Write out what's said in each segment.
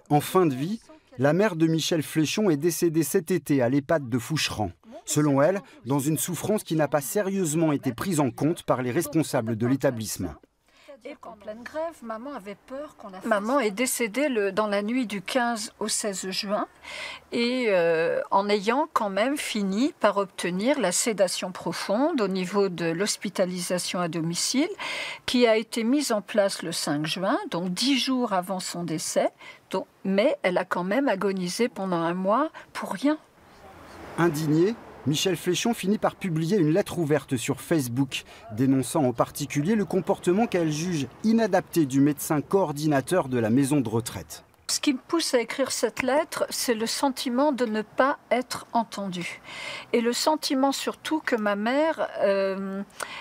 En fin de vie, la mère de Michel Fléchon est décédée cet été à l'EHPAD de Foucheran. Selon elle, dans une souffrance qui n'a pas sérieusement été prise en compte par les responsables de l'établissement. Et en pleine grève, maman est décédée dans la nuit du 15 au 16 juin et en ayant quand même fini par obtenir la sédation profonde au niveau de l'hospitalisation à domicile qui a été mise en place le 5 juin, donc 10 jours avant son décès, mais elle a quand même agonisé pendant un mois pour rien. Indigné, Michel Fléchon finit par publier une lettre ouverte sur Facebook, dénonçant en particulier le comportement qu'elle juge inadapté du médecin coordinateur de la maison de retraite. Ce qui me pousse à écrire cette lettre, c'est le sentiment de ne pas être entendue. Et le sentiment surtout que ma mère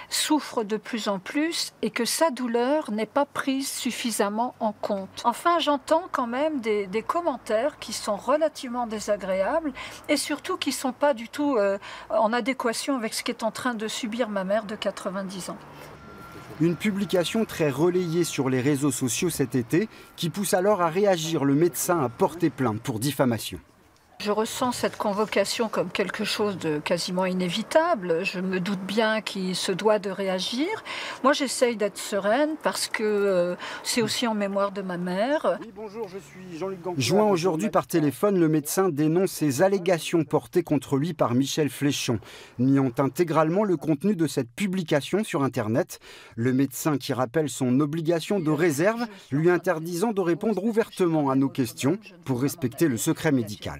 souffre de plus en plus et que sa douleur n'est pas prise suffisamment en compte. Enfin, j'entends quand même des commentaires qui sont relativement désagréables et surtout qui ne sont pas du tout en adéquation avec ce qu'est en train de subir ma mère de 90 ans. Une publication très relayée sur les réseaux sociaux cet été qui pousse alors à réagir le médecin à porter plainte pour diffamation. Je ressens cette convocation comme quelque chose de quasiment inévitable. Je me doute bien qu'il se doit de réagir. Moi, j'essaye d'être sereine parce que c'est aussi en mémoire de ma mère. Oui, bonjour, je suis Jean-Luc Gancois. Joint aujourd'hui par téléphone, le médecin dénonce ces allégations portées contre lui par Michel Fléchon, niant intégralement le contenu de cette publication sur Internet. Le médecin qui rappelle son obligation de réserve, lui interdisant de répondre ouvertement à nos questions pour respecter le secret médical.